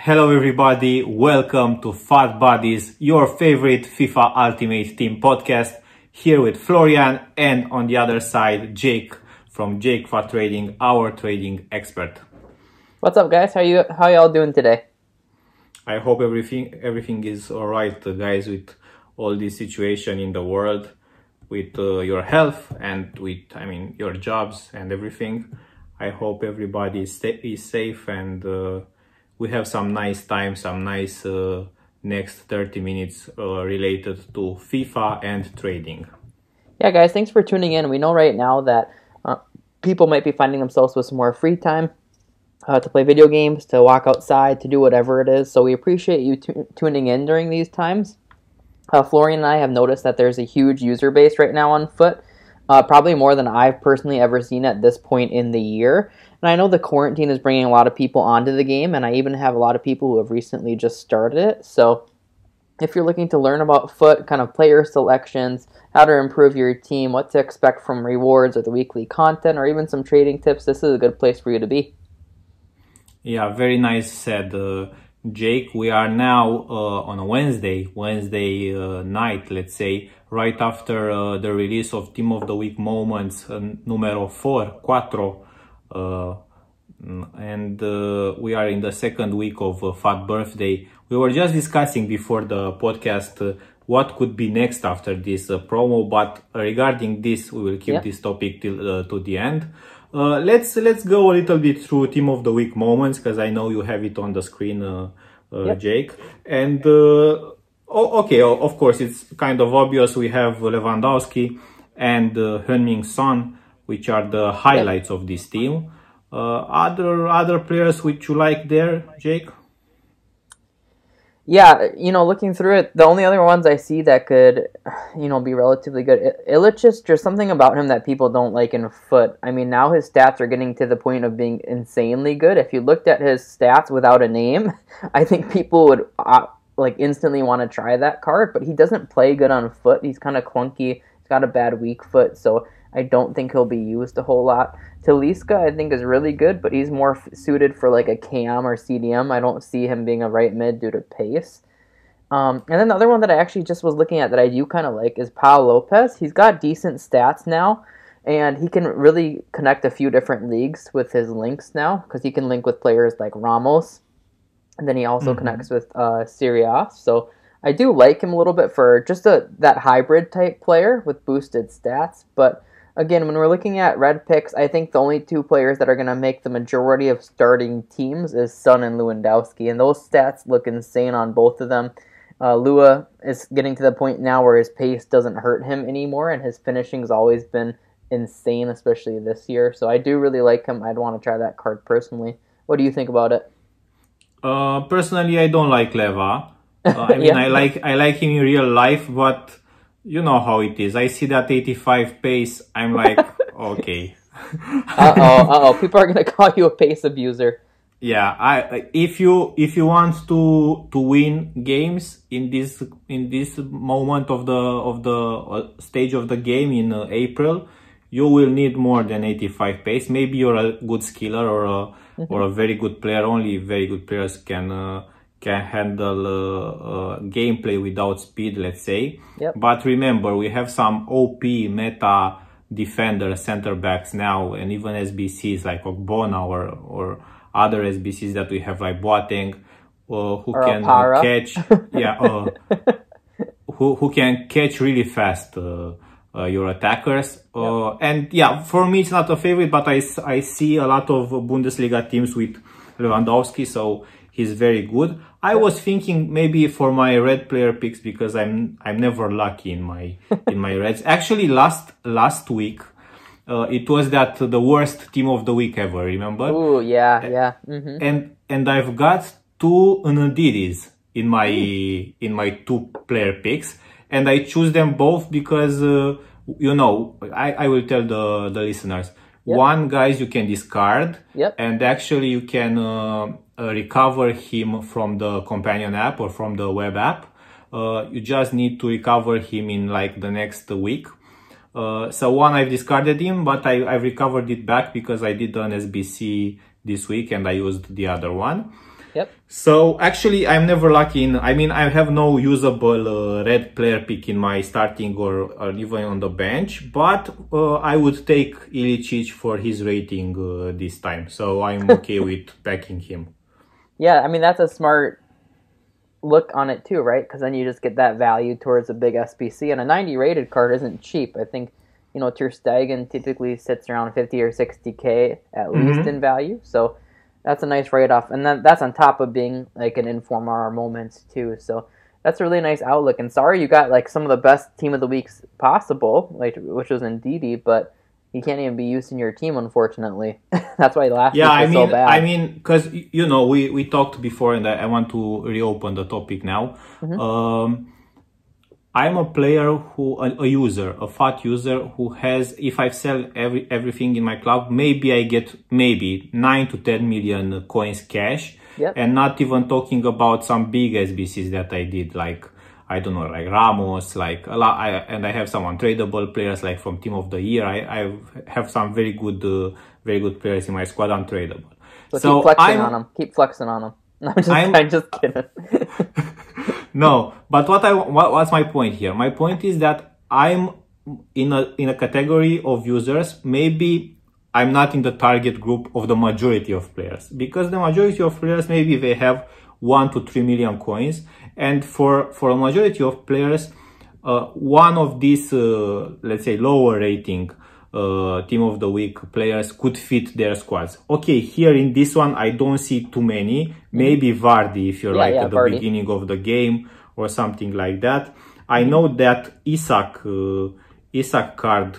Hello everybody, welcome to FUT Buddies, your favorite FIFA Ultimate Team podcast. Here with Florian and on the other side, Jake from Jake FUT Trading, our trading expert. What's up, guys? How y'all doing today? I hope everything is alright, guys, with all this situation in the world, with your health and with, your jobs and everything. I hope everybody is safe and we have some nice time, some nice next 30 minutes related to FIFA and trading. Yeah, guys, thanks for tuning in. We know right now that people might be finding themselves with some more free time to play video games, to walk outside, to do whatever it is. So we appreciate you tuning in during these times. Florian and I have noticed that there's a huge user base right now on FUT, probably more than I've personally ever seen at this point in the year. And I know the quarantine is bringing a lot of people onto the game, and I even have a lot of people who have recently just started it. So if you're looking to learn about FUT, kind of player selections, how to improve your team, what to expect from rewards or the weekly content, or even some trading tips, this is a good place for you to be. Yeah, very nice said, Jake. We are now on a Wednesday night, let's say, right after the release of Team of the Week moments numero 4, and we are in the second week of FUT Birthday. We were just discussing before the podcast what could be next after this promo, but regarding this, we will keep this topic till to the end. Let's go a little bit through Team of the Week moments, because I know you have it on the screen, Jake. And okay, of course, it's kind of obvious. We have Lewandowski and Heung-min Son, which are the highlights of this team. Other players which you like there, Jake? Yeah, looking through it, the only other ones I see that could, be relatively good. Illich, there's something about him that people don't like in FUT. I mean, now his stats are getting to the point of being insanely good. If you looked at his stats without a name, I think people would instantly want to try that card. But he doesn't play good on FUT. He's kind of clunky. He's got a bad weak foot, so I don't think he'll be used a whole lot. Talisca, I think, is really good, but he's more suited for like a cam or CDM. I don't see him being a right mid due to pace. And then the other one that I actually just was looking at that I do kind of like is Lopez. He's got decent stats now, and he can really connect a few different leagues with his links now, because he can link with players like Ramos, and then he also connects with Serie A. So I do like him a little bit for just that hybrid type player with boosted stats, but again, when we're looking at red picks, I think the only two players that are going to make the majority of starting teams is Son and Lewandowski, and those stats look insane on both of them. Lua is getting to the point now where his pace doesn't hurt him anymore, and his finishing's always been insane, especially this year. So I do really like him. I'd want to try that card personally. What do you think about it? Personally, I don't like Leva. I like him in real life, but you know how it is. I see that 85 pace. I'm like, okay. People are gonna call you a pace abuser. Yeah, if you want to win games in this moment of the stage of the game in April, you will need more than 85 pace. Maybe you're a good skiller or a very good player. Only very good players can handle gameplay without speed, let's say. But remember, we have some OP meta defender center backs now, and even SBCs like Ogbonna or other SBCs that we have, like Boateng, who can catch, who can catch really fast your attackers. And yeah, for me it's not a favorite, but I see a lot of Bundesliga teams with Lewandowski, so he's very good. I was thinking maybe for my red player picks, because I'm never lucky in my reds. Actually, last week it was the worst team of the week ever. Remember? Oh yeah. And I've got two Ndidis in my two player picks, and I choose them both because I will tell the listeners. One, guys, you can discard, and actually you can recover him from the companion app or from the web app. You just need to recover him in like the next week. So one, I've discarded him, but I've recovered it back because I did an SBC this week and I used the other one. Yep. So actually, I'm never lucky in. I mean, I have no usable red player pick in my starting or even on the bench, but I would take Ilicic for his rating this time. So I'm okay with backing him. Yeah, I mean, that's a smart look on it too, right? Because then you just get that value towards a big SBC, and a 90 rated card isn't cheap. I think, you know, Ter Stegen typically sits around 50 or 60K at least in value, so that's a nice write-off, and then that's on top of being like an inform RR moments too, so that's a really nice outlook. And sorry you got like some of the best team of the weeks possible, like which was Ndidi, but he can't even be used in your team, unfortunately. That's why last week was so bad. I mean, because you know, we talked before, and I want to reopen the topic now. I'm a player who, a user, a FUT user who has, if I sell everything in my club, maybe I get maybe 9 to 10 million coins cash, and not even talking about some big SBCs that I did, like, I don't know, like Ramos, like a lot, and I have some untradeable players, like from Team of the Year. I have some very good players in my squad untradeable. So keep flexing on them. Keep flexing on them. I'm just kidding. No, but what's my point here? My point is that I'm in a category of users. Maybe I'm not in the target group of the majority of players, because the majority of players, maybe they have 1 to 3 million coins, and for a majority of players, one of these let's say lower rating team of the week players could fit their squads. Okay, here in this one I don't see too many. Maybe Vardy if you're at the Vardy. Beginning of the game or something like that. I know that Isak card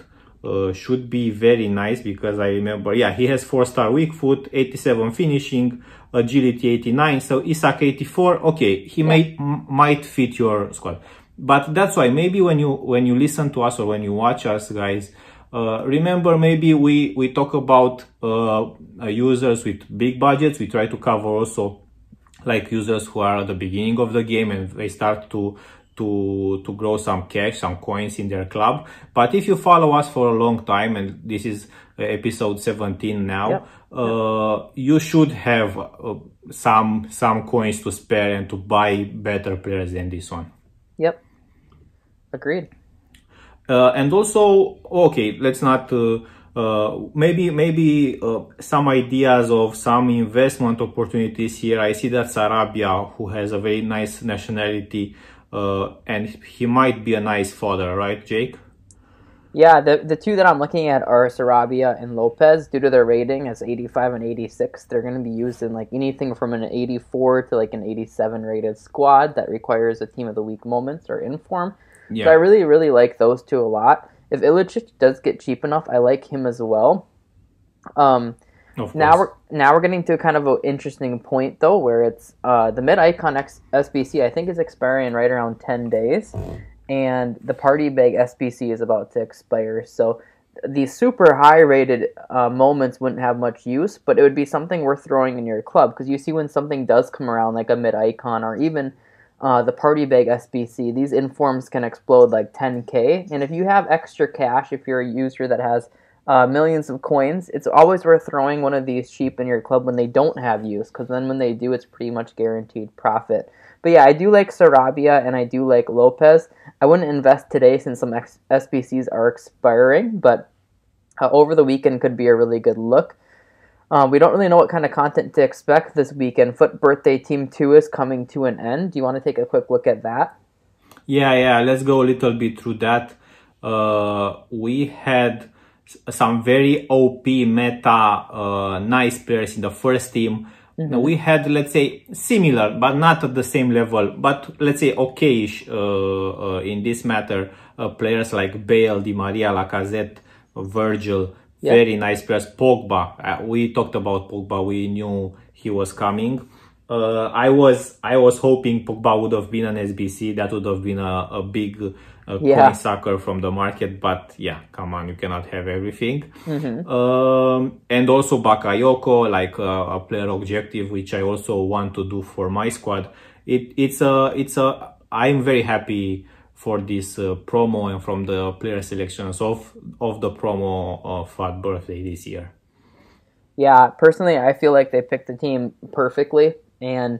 should be very nice, because I remember, yeah, he has 4-star weak foot, 87 finishing, agility 89, so Isak 84. Okay, he might fit your squad. But that's why maybe when you listen to us or when you watch us, guys, remember, maybe we talk about users with big budgets. We try to cover also like users who are at the beginning of the game and they start to grow some cash, some coins in their club. But if you follow us for a long time, and this is episode 17 now, you should have some coins to spare and to buy better players than this one. Yep, agreed. And also, okay, let's not maybe some ideas of some investment opportunities here. I see that Sarabia, who has a very nice nationality, and he might be a nice fodder, right, Jake? Yeah, the two that I'm looking at are Sarabia and Lopez. Due to their rating as 85 and 86, they're going to be used in like anything from an 84 to like an 87 rated squad that requires a team of the week moments or inform. Yeah. So I really, really like those two a lot. If Ilicic does get cheap enough, I like him as well. Now we're getting to kind of an interesting point though, where it's the mid Ikonics Sbc I think is expiring right around 10 days, and the party bag SBC is about to expire. So these super high rated moments wouldn't have much use, but it would be something worth throwing in your club, because you see when something does come around, like a mid icon or even the party bag SBC, these informs can explode like 10K. And if you have extra cash, if you're a user that has millions of coins, it's always worth throwing one of these cheap in your club when they don't have use, because then when they do, it's pretty much guaranteed profit. But yeah, I do like Sarabia and I do like Lopez. I wouldn't invest today since some SBCs are expiring, but over the weekend could be a really good look. We don't really know what kind of content to expect this weekend. FUT Birthday Team 2 is coming to an end. Do you want to take a quick look at that? Yeah, let's go a little bit through that. We had some very OP meta nice players in the first team. We had, let's say, similar, but not at the same level, but let's say okayish in this matter, players like Bale, Di Maria, Lacazette, Virgil. Very nice players. Pogba. We talked about Pogba. We knew he was coming. I was hoping Pogba would have been an SBC. That would have been a big coin sucker from the market. But yeah, come on, you cannot have everything. And also Bakayoko, like a player objective, which I also want to do for my squad. I'm very happy for this promo and from the player selections of the promo of FUT Birthday this year. Yeah, personally, I feel like they picked the team perfectly. And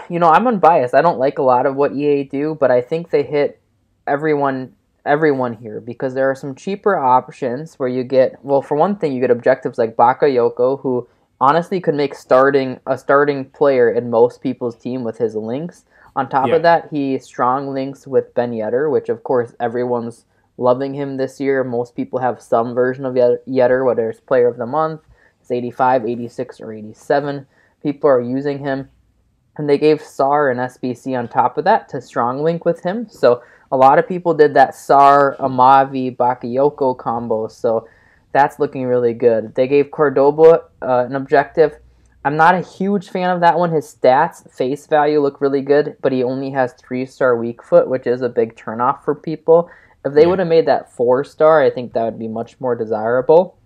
I'm unbiased. I don't like a lot of what EA do, but I think they hit everyone here because there are some cheaper options where you get, well, for one thing, you get objectives like Bakayoko, who honestly could make a starting player in most people's team with his links. On top of Yeah, that, he strong links with Ben Yedder, which of course everyone's loving him this year. Most people have some version of Yedder, whether it's Player of the Month, it's 85, 86, or 87. People are using him. And they gave SAR and SBC on top of that to strong link with him. So a lot of people did that SAR, Amavi, Bakayoko combo. So that's looking really good. They gave Cordoba an objective. I'm not a huge fan of that one. His stats, face value, look really good, but he only has 3-star weak foot, which is a big turnoff for people. If they yeah. would have made that 4-star, I think that would be much more desirable.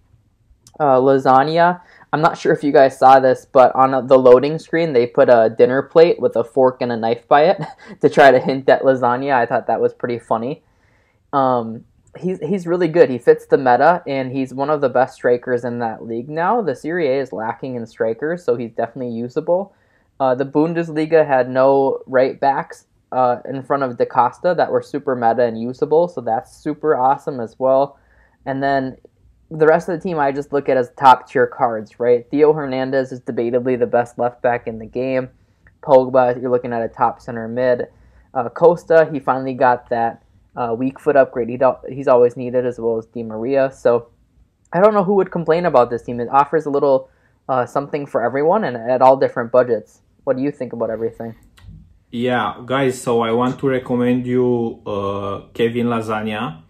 Lasagna. I'm not sure if you guys saw this, but on the loading screen, they put a dinner plate with a fork and a knife by it to try to hint at lasagna. I thought that was pretty funny. He's really good. He fits the meta, and he's one of the best strikers in that league now. The Serie A is lacking in strikers, so he's definitely usable. The Bundesliga had no right backs in front of Da Costa that were super meta and usable, so that's super awesome as well. And then the rest of the team I just look at as top tier cards, right? Theo Hernandez is debatably the best left back in the game. Pogba, you're looking at a top center mid. Costa, he finally got that weak foot upgrade he's always needed, as well as Di Maria. So I don't know who would complain about this team. It offers a little something for everyone and at all different budgets. What do you think about everything? Yeah, guys, so I want to recommend you Kevin Lasagna.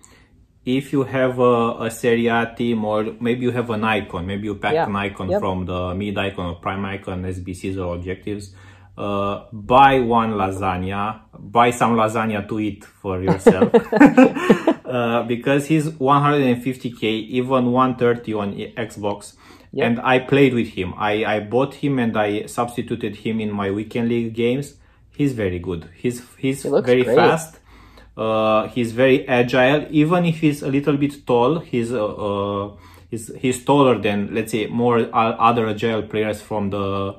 If you have a Serie A team, or maybe you have an icon, maybe you packed an icon from the mid icon or prime icon, SBCs or objectives, buy one lasagna, buy some lasagna to eat for yourself. Because he's 150k, even 130 on Xbox. And I played with him. I bought him and I substituted him in my weekend league games. He's very good. He's very fast. He's very agile. Even if he's a little bit tall, he's taller than, let's say, more other agile players from the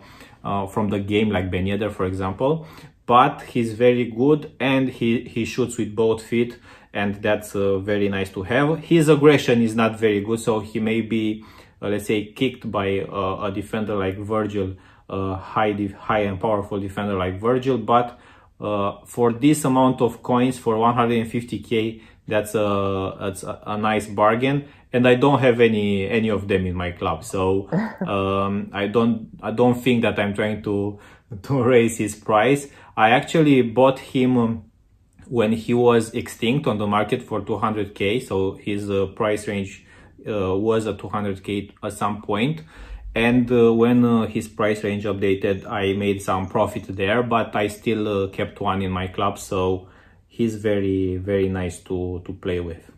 game, like Ben Yedder, for example. But he's very good, and he shoots with both feet, and that's very nice to have. His aggression is not very good, so he may be, let's say, kicked by a defender like Virgil, high and powerful defender like Virgil, but for this amount of coins, for 150k, that's a nice bargain, and I don't have any of them in my club, so I don't think that I'm trying to raise his price. I actually bought him when he was extinct on the market for 200k, so his price range was at 200k at some point. And when his price range updated, I made some profit there, but I still kept one in my club, so he's very, very nice to play with.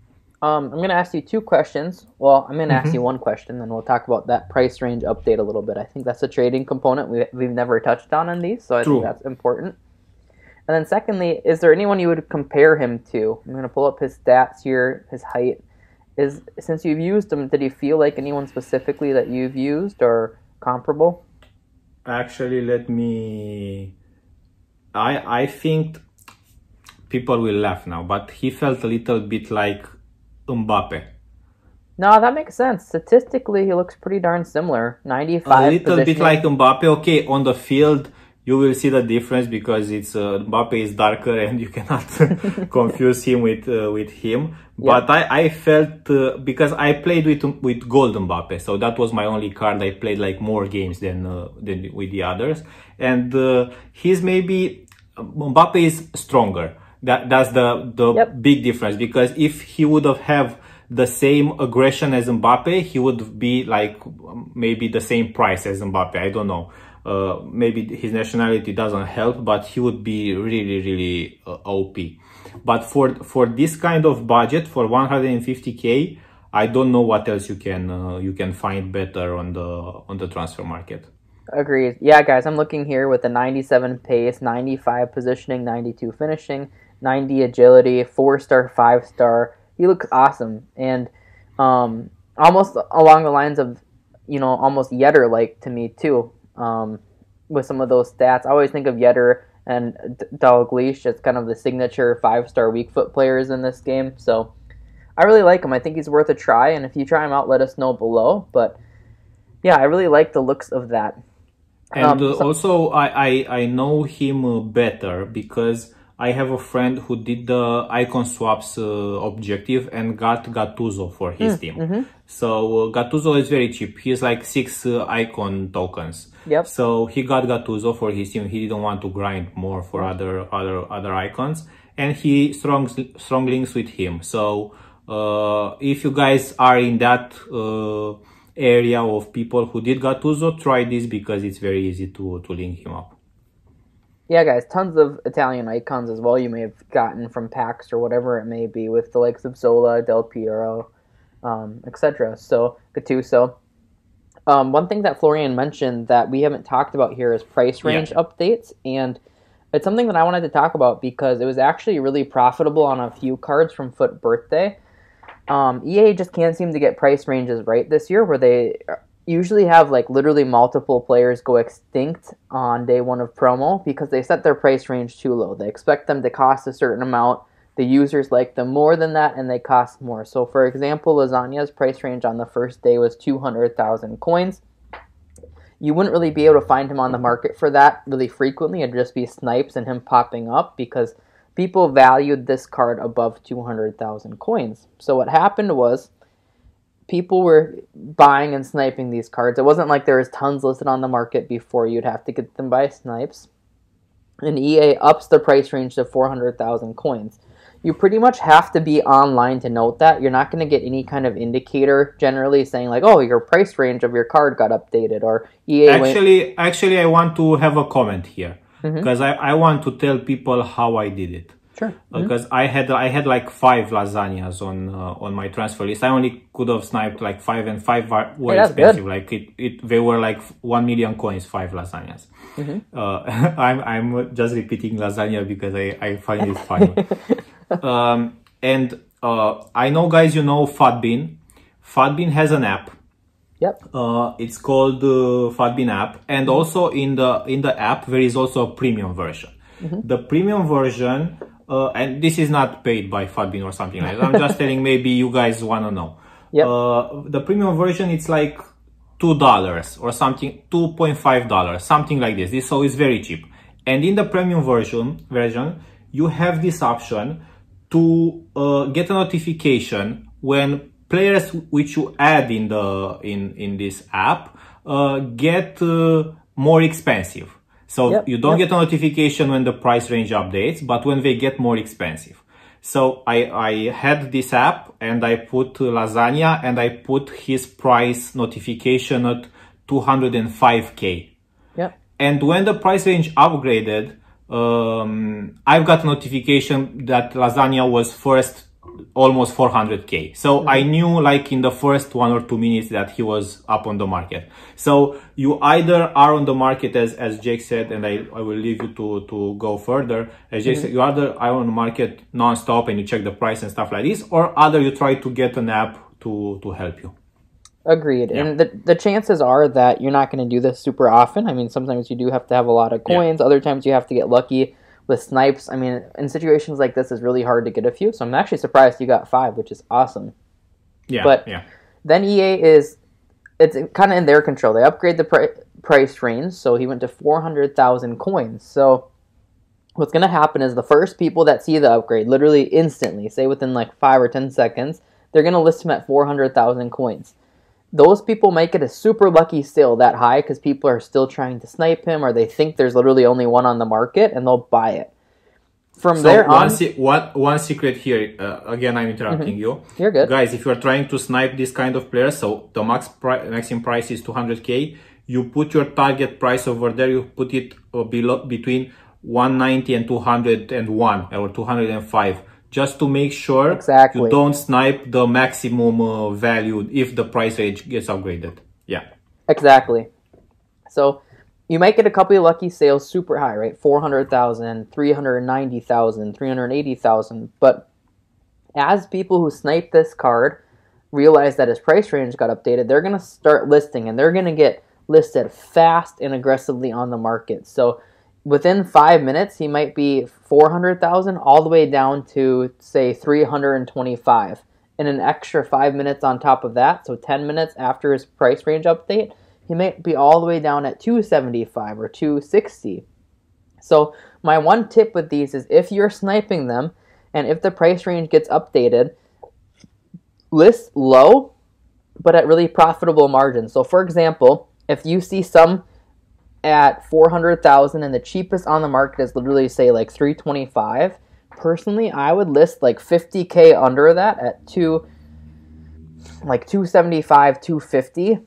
I'm going to ask you two questions. Well, I'm going to ask you one question, and we'll talk about that price range update a little bit. I think that's a trading component we've never touched on in these, so I think that's important. And then secondly, is there anyone you would compare him to? I'm going to pull up his stats here, his height. Since you've used him, did he feel like anyone specifically that you've used or comparable? Actually, I think people will laugh now, but he felt a little bit like Mbappe. No, that makes sense. Statistically, he looks pretty darn similar. 95. A little bit like Mbappe. Okay, on the field, you will see the difference because it's Mbappe is darker and you cannot confuse him with him. But I felt because I played with gold Mbappe, so that was my only card. I played like more games than with the others, and he's maybe Mbappe is stronger. That's the big difference, because if he would have the same aggression as Mbappe, he would be like maybe the same price as Mbappe. I don't know. Maybe his nationality doesn't help, but he would be really, really OP. But for this kind of budget, for 150k, I don't know what else you can find better on the transfer market. Agreed. Yeah, guys, I'm looking here with the 97 pace, 95 positioning, 92 finishing, 90 agility, 4-star, 5-star. He looks awesome, and almost along the lines of, almost Yedder-like to me too. with some of those stats. I always think of Yetter and Dalglish as kind of the signature 5-star weak foot players in this game. So I really like him. I think he's worth a try, and if you try him out, let us know below. But yeah, I really like the looks of that. And also, I know him better because I have a friend who did the icon swaps objective and got Gattuso for his team. So Gattuso is very cheap. He's like 6 icon tokens. Yep. So he got Gattuso for his team. He didn't want to grind more for other icons, and he strong links with him. So if you guys are in that area of people who did Gattuso, try this because it's very easy to link him up. Yeah, guys, tons of Italian icons as well you may have gotten from packs or whatever it may be with the likes of Zola, Del Piero, etc. So, Gattuso. One thing that Florian mentioned that we haven't talked about here is price range updates, and it's something that I wanted to talk about because it was actually really profitable on a few cards from FUT Birthday. EA just can't seem to get price ranges right this year, where they usually have like literally multiple players go extinct on day one of promo because they set their price range too low. They expect them to cost a certain amount. The users like them more than that, and they cost more. So, for example, Lasagna's price range on the first day was 200,000 coins. You wouldn't really be able to find him on the market for that really frequently. It'd just be snipes and him popping up because people valued this card above 200,000 coins. So what happened was people were buying and sniping these cards. It wasn't like there was tons listed on the market before. You'd have to get them by snipes. And EA ups the price range to 400,000 coins. You pretty much have to be online to note that. You're not going to get any kind of indicator generally saying like, oh, your price range of your card got updated, or EA Actually, I want to have a comment here because I want to tell people how I did it. Sure. Because I had like 5 lasagnas on my transfer list. I only could have sniped like 5, and 5 were expensive. Good. Like they were like 1 million coins, 5 lasagnas. I'm just repeating lasagna because I find it funny. And I know, guys, you know Fatbean. Fatbean has an app. Yep. It's called Fatbean app, and also in the app there is also a premium version. The premium version, and this is not paid by Fatbean or something like that. I'm just telling, maybe you guys want to know. Yep. The premium version, it's like $2 or something, $2.5, something like this. So it's very cheap. And in the premium version, you have this option to get a notification when players which you add in this app get more expensive. So you don't get a notification when the price range updates, but when they get more expensive. So I had this app and I put Lasagna and I put his price notification at 205k. Yeah. And when the price range upgraded, I've got a notification that Lasagna was first almost 400k. So I knew like in the first 1 or 2 minutes that he was up on the market. So you either are on the market as Jake said, and I will leave you to go further. As Jake said, you either are on the market non-stop and you check the price and stuff like this, or either you try to get an app to help you. Agreed. Yeah. And the chances are that you're not going to do this super often. I mean, sometimes you do have to have a lot of coins. Other times you have to get lucky with snipes. I mean, in situations like this, it's really hard to get a few. So I'm actually surprised you got 5, which is awesome. Yeah. But then EA it's kind of in their control. They upgrade the price range. So he went to 400,000 coins. So what's going to happen is the first people that see the upgrade, literally instantly, say within like 5 or 10 seconds, they're going to list him at 400,000 coins. Those people might get a super lucky sale that high because people are still trying to snipe him, or they think there's literally only one on the market and they'll buy it. From there on, one secret here. Again, I'm interrupting you. You're good, guys. If you're trying to snipe this kind of player, so the maximum price is 200k. You put your target price over there. You put it between 190 and 201 or 205. Just to make sure you don't snipe the maximum value if the price range gets upgraded. Yeah. Exactly. So you might get a couple of lucky sales super high, right? 400,000, 390,000, 380,000. But as people who snipe this card realize that his price range got updated, they're going to start listing and they're going to get listed fast and aggressively on the market. So within 5 minutes, he might be 400,000 all the way down to, say, 325. And an extra 5 minutes on top of that, so 10 minutes after his price range update, he might be all the way down at 275 or 260. So my one tip with these is if you're sniping them and if the price range gets updated, list low but at really profitable margins. So for example, if you see some at 400,000 and the cheapest on the market is literally say like 325, personally I would list like 50k under that at 275, 250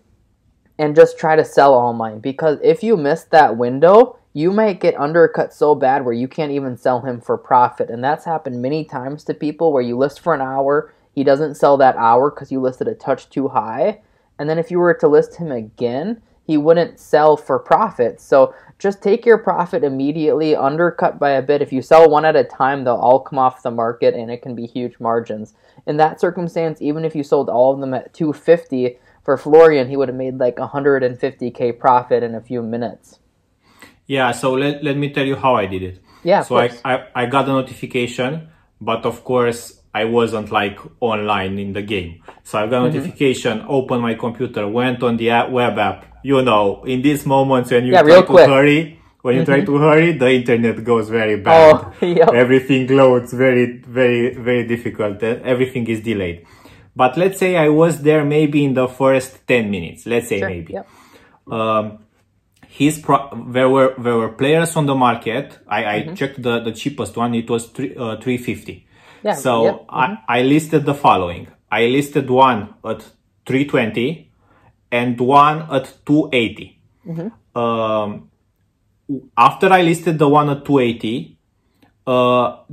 and just try to sell all mine, because if you miss that window, you might get undercut so bad where you can't even sell him for profit. And that's happened many times to people where you list for an hour, he doesn't sell that hour because you listed a touch too high, and then if you were to list him again, he wouldn't sell for profit. So just take your profit immediately, undercut by a bit. If you sell one at a time, they'll all come off the market and it can be huge margins. In that circumstance, even if you sold all of them at 250, for Florian, he would have made like 150k profit in a few minutes. Yeah, so let me tell you how I did it. Yeah, so I got a notification, but of course I wasn't like online in the game. So I got a notification, opened my computer, went on the web app. You know, in these moments when you try to hurry, the internet goes very bad. Oh, yep. Everything loads very, very, very difficult. Everything is delayed. But let's say I was there maybe in the first 10 minutes. Let's say maybe. Yep. There were players on the market. I checked the cheapest one. It was 350. Yeah. So I listed the following. I listed one at 320 and one at 280. After I listed the one at 280, all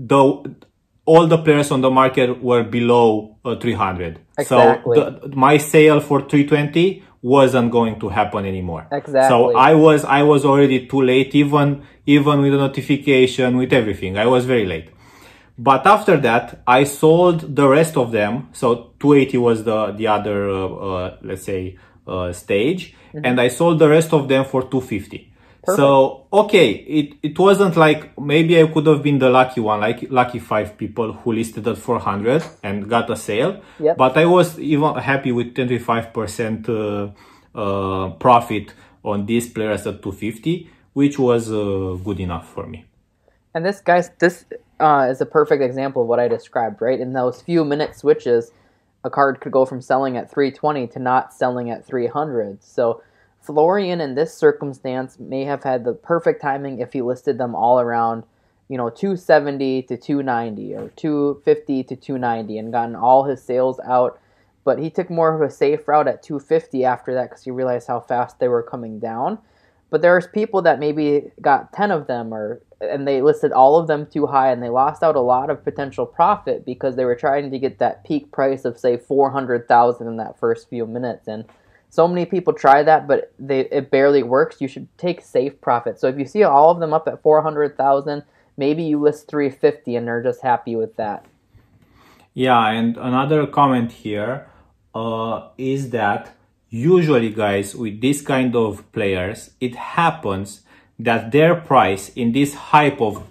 the players on the market were below 300. Exactly. So my sale for 320 wasn't going to happen anymore. Exactly. So I was already too late, even with the notification, with everything. I was very late. But after that, I sold the rest of them. So 280 was the other, let's say, stage. And I sold the rest of them for 250. Perfect. So, okay, it wasn't like, maybe I could have been the lucky one, like lucky 5 people who listed at 400 and got a sale. Yep. But I was even happy with 25% profit on these players at 250, which was good enough for me. And this is a perfect example of what I described, right? In those few minute switches, a card could go from selling at 320 to not selling at 300. So Florian in this circumstance may have had the perfect timing if he listed them all around, 270 to 290 or 250 to 290 and gotten all his sales out. But he took more of a safe route at 250 after that because he realized how fast they were coming down. But there's people that maybe got 10 of them and they listed all of them too high and they lost out a lot of potential profit because they were trying to get that peak price of, say, 400,000 in that first few minutes. And so many people try that, but it barely works. You should take safe profit. So if you see all of them up at 400,000, maybe you list 350 and they're just happy with that. Yeah, and another comment here is that usually, guys, with this kind of players, it happens that their price in this hype of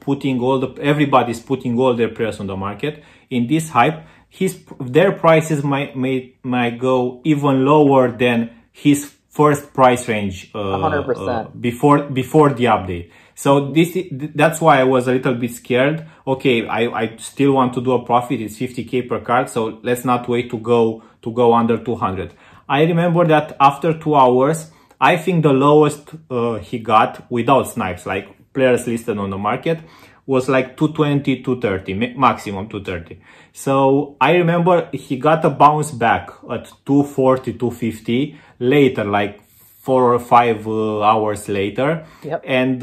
everybody's putting all their players on the market, in this hype, their prices might go even lower than his first price range 100%. Before the update. So that's why I was a little bit scared. Okay, I still want to do a profit. It's 50k per card, so let's not wait to go under 200. I remember that after 2 hours, I think the lowest he got without snipes, like players listed on the market, was like 220, 230, maximum 230. So I remember he got a bounce back at 240, 250 later, like 4 or 5 hours later. Yep. And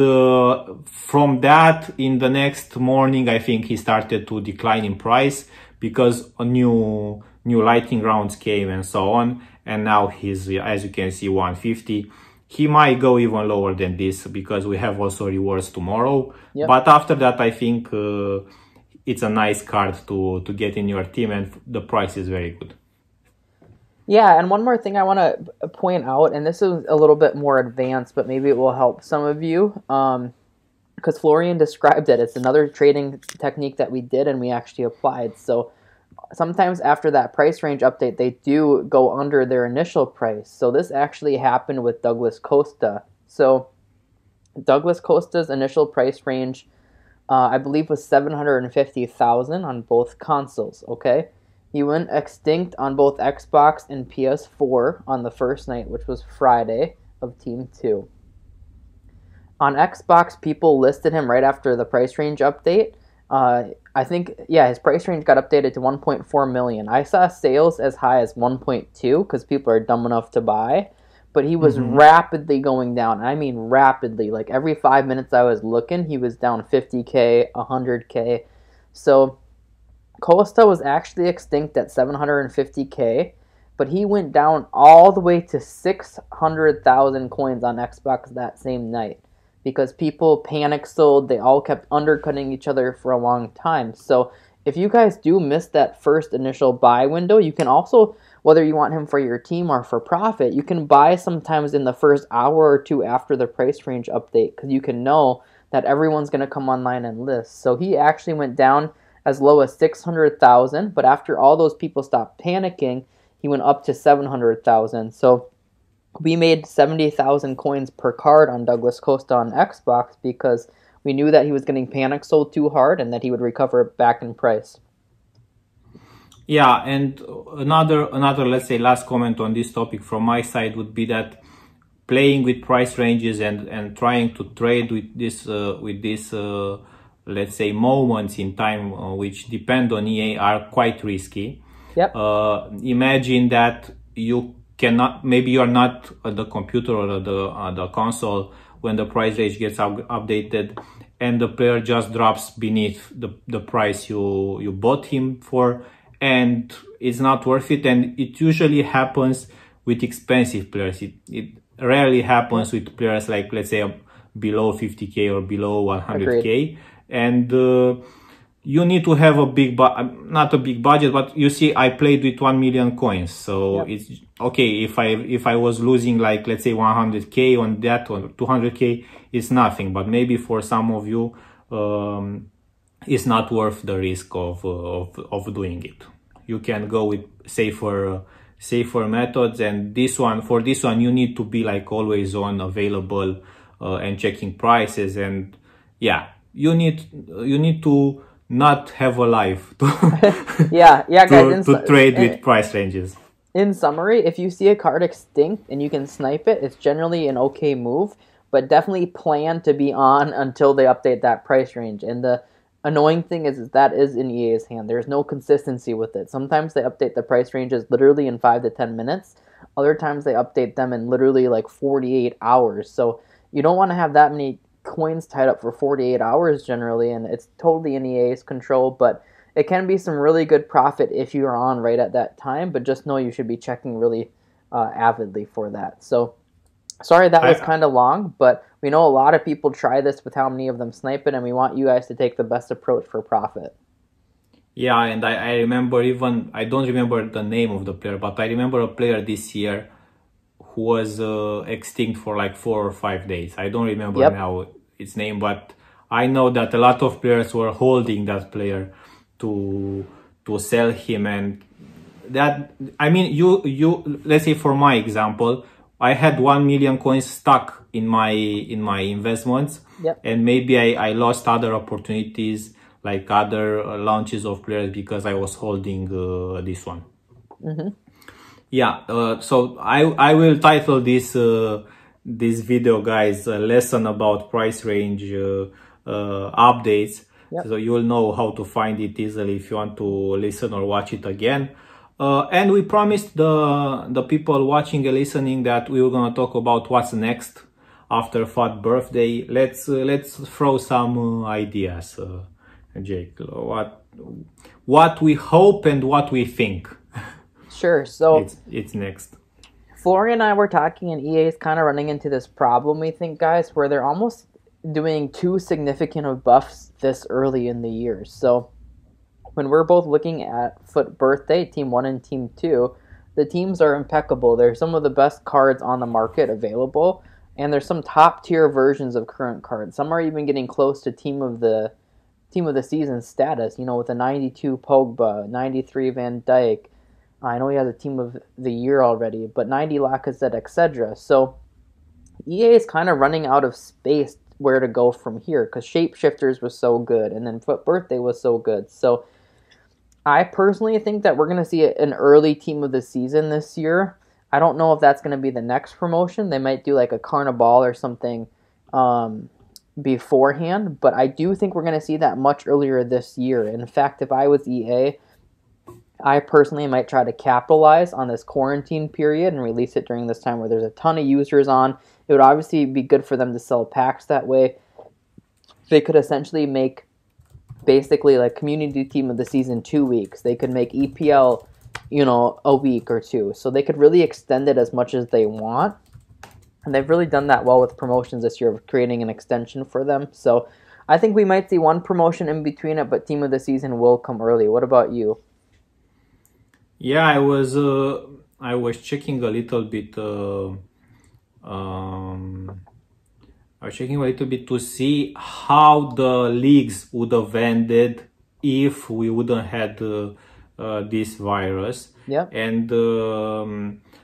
from that, in the next morning, I think he started to decline in price because a new lightning rounds came and so on. And now he's, as you can see, 150. He might go even lower than this because we have also rewards tomorrow. Yep. But after that, I think it's a nice card to get in your team and the price is very good. Yeah, and one more thing I want to point out, and this is a little bit more advanced, but maybe it will help some of you, because Florian described it. It's another trading technique that we did and we actually applied. So sometimes after that price range update, they do go under their initial price. So this actually happened with Douglas Costa. So Douglas Costa's initial price range, I believe, was 750,000 on both consoles. Okay, he went extinct on both Xbox and PS4 on the first night, which was Friday of Team 2. On Xbox, people listed him right after the price range update. I think, yeah, his price range got updated to 1.4 million. I saw sales as high as 1.2 because people are dumb enough to buy. But he was rapidly going down. I mean, rapidly. Like every 5 minutes I was looking, he was down 50K, 100K. So Costa was actually extinct at 750K, but he went down all the way to 600,000 coins on Xbox that same night because people panic sold. They all kept undercutting each other for a long time. So if you guys do miss that first initial buy window, you can also, whether you want him for your team or for profit, you can buy sometimes in the first hour or two after the price range update because you can know that everyone's going to come online and list. So he actually went down as low as 600,000, but after all those people stopped panicking, he went up to 700,000. So we made 70,000 coins per card on Douglas Costa on Xbox because we knew that he was getting panic sold too hard and that he would recover back in price. Yeah, and another let's say last comment on this topic from my side would be that playing with price ranges and trying to trade with this let's say moments in time which depend on EA are quite risky. Yep. Imagine that you cannot, maybe you're not at the computer or the console when the price range gets updated and the player just drops beneath the price you bought him for, and it's not worth it. And it usually happens with expensive players. It rarely happens with players like, let's say, below 50K or below 100K. Agreed. And you need to have a big, not a big budget, but you see, I played with 1 million coins. So yep. It's okay. If I was losing like, let's say 100K on that or 200K, it's nothing. But maybe for some of you, it's not worth the risk of doing it. You can go with safer methods. And for this one, you need to be like always on, available, and checking prices. And yeah, you need to not have a life yeah guys, to trade with price ranges. In summary, if you see a card extinct and you can snipe it, it's generally an okay move, but definitely plan to be on until they update that price range. And the annoying thing is that is in EA's hand. There's no consistency with it. Sometimes they update the price ranges literally in 5 to 10 minutes. Other times they update them in literally like 48 hours. So you don't want to have that many coins tied up for 48 hours generally, and it's totally in EA's control, but it can be some really good profit if you're on right at that time, but just know you should be checking really avidly for that. So sorry that was kind of long, but we know a lot of people try this with how many of them snipe it, and we want you guys to take the best approach for profit. Yeah, and I remember, even I don't remember the name of the player, but I remember a player this year who was extinct for like 4 or 5 days. I don't remember now its name, but I know that a lot of players were holding that player to sell him. And that, I mean, you let's say for my example, I had 1 million coins stuck in my investments, and maybe I lost other opportunities, like other launches of players, because I was holding this one. Yeah, so I will title this video, guys, a lesson about price range updates. So you will know how to find it easily if you want to listen or watch it again. And we promised the people watching and listening that we were going to talk about what's next after FUT Birthday. Let's throw some ideas, Jake. What we hope and what we think. Sure. So it's next. Florian and I were talking, and EA is kind of running into this problem, we think, guys, where they're almost doing too significant of buffs this early in the year. So when we're both looking at FUT Birthday, Team 1 and Team 2, The teams are impeccable. They're some of the best cards on the market available, and there's some top tier versions of current cards. Some are even getting close to team of the season status. With a 92 Pogba, 93 Van Dijk. I know he has a team of the year already, but 90 Lacazette, etc. So EA is kind of running out of space where to go from here because Shapeshifters was so good, and then FUT Birthday was so good. So I personally think that we're going to see an early team of the season this year. I don't know if that's going to be the next promotion. They might do like a Carnival or something beforehand, but I do think we're going to see that much earlier this year. In fact, if I was EA, I personally might try to capitalize on this quarantine period and release it during this time where there's a ton of users on. It would obviously be good for them to sell packs that way. They could essentially make basically like community team of the season 2 weeks. They could make EPL, a week or two. So they could really extend it as much as they want. And they've really done that well with promotions this year, of creating an extension for them. So I think we might see one promotion in between it, but team of the season will come early. What about you? Yeah, I was checking a little bit. I was checking a little bit to see how the leagues would have ended if we wouldn't had this virus. Yeah. And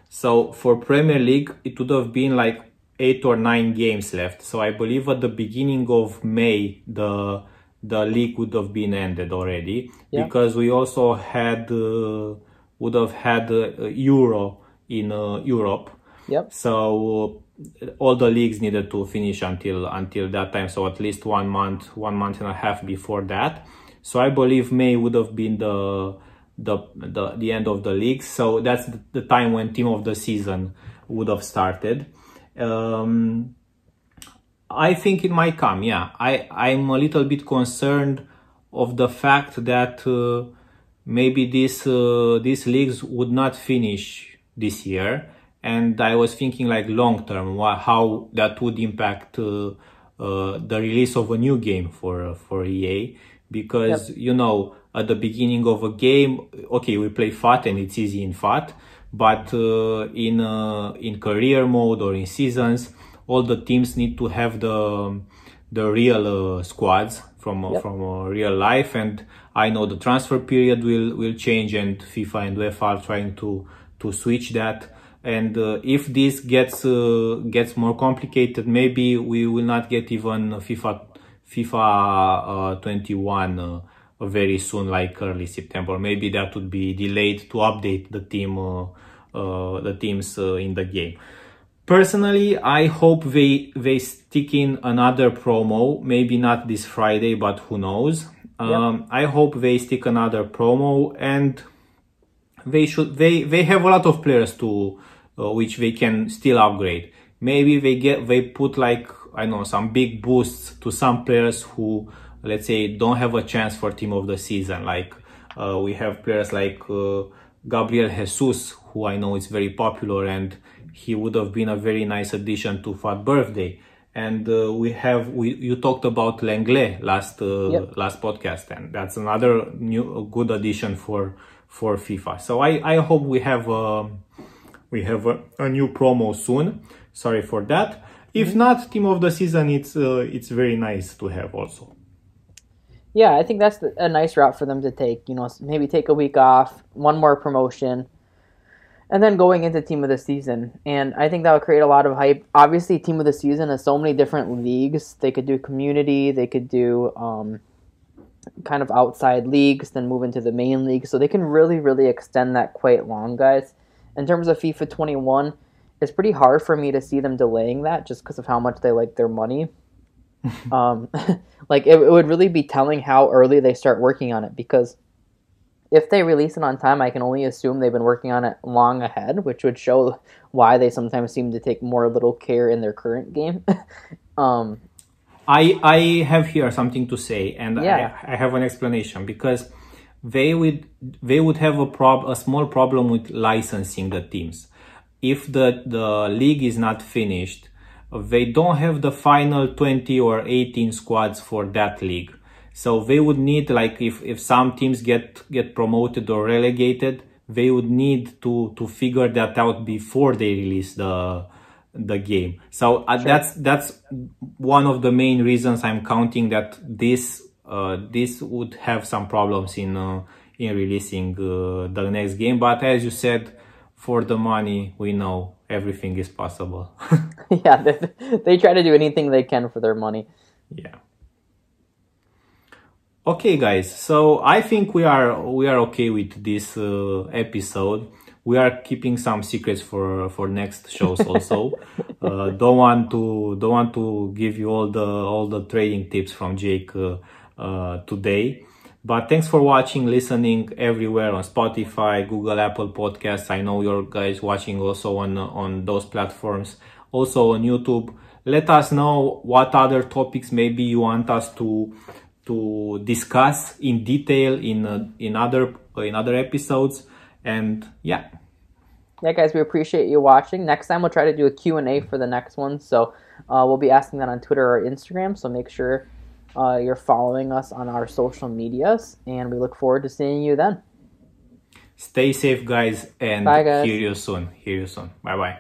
so for Premier League, it would have been like 8 or 9 games left. So I believe at the beginning of May, the league would have been ended already. Yeah. Because we also had would have had Euro in Europe. Yep. So all the leagues needed to finish until that time. So at least 1 month and a half before that. So I believe May would have been the end of the league. So that's the time when team of the season would have started. I think it might come. Yeah, I'm a little bit concerned of the fact that maybe these leagues would not finish this year. And I was thinking like long term, how that would impact the release of a new game for EA. Because, yep, at the beginning of a game, okay, we play FUT and it's easy in FUT. But in career mode or in seasons, all the teams need to have the real squads from real life. And I know the transfer period will change, and FIFA and UEFA are trying to switch that. And if this gets more complicated, maybe we will not get even FIFA 21 very soon, like early September. Maybe that would be delayed to update the teams in the game. Personally, I hope they stick in another promo. Maybe not this Friday, but who knows? Yep. I hope they stick another promo, and they have a lot of players to which they can still upgrade. Maybe they put like, I know, some big boosts to some players who, let's say, don't have a chance for team of the season. Like we have players like Gabriel Jesus, who I know is very popular, and he would have been a very nice addition to FUT Birthday. And you talked about Lenglet last podcast, and that's another good addition for FIFA. So I hope we have a new promo soon. Sorry for that. If not, team of the season, it's very nice to have also. Yeah, I think that's a nice route for them to take. Maybe take a week off, one more promotion, and then going into team of the season. And I think that would create a lot of hype. Obviously, team of the season has so many different leagues. They could do community, they could do kind of outside leagues, then move into the main league. So they can really, really extend that quite long, guys. In terms of FIFA 21, it's pretty hard for me to see them delaying that just because of how much they like their money. Like it would really be telling how early they start working on it, because if they release it on time, I can only assume they've been working on it long ahead, which would show why they sometimes seem to take more little care in their current game. I have here something to say, and I have an explanation, because they would have a small problem with licensing the teams. If the league is not finished, they don't have the final 20 or 18 squads for that league. So they would need, like, if some teams get promoted or relegated, they would need to figure that out before they release the game. So that's one of the main reasons I'm counting that this would have some problems in releasing the next game. But as you said, for the money, we know everything is possible. Yeah, they try to do anything they can for their money. Yeah. Okay, guys. So I think we are okay with this episode. We are keeping some secrets for next shows also. Don't want to give you all the trading tips from Jake today. But thanks for watching, listening everywhere on Spotify, Google, Apple Podcasts. I know you're guys watching also on those platforms. Also on YouTube. Let us know what other topics maybe you want us to discuss in detail in other episodes. And yeah, guys, we appreciate you watching. Next time we'll try to do a Q&A for the next one, so we'll be asking that on Twitter or Instagram, so make sure you're following us on our social medias, and we look forward to seeing you then. Stay safe, guys, and bye, guys. Hear you soon. Bye bye.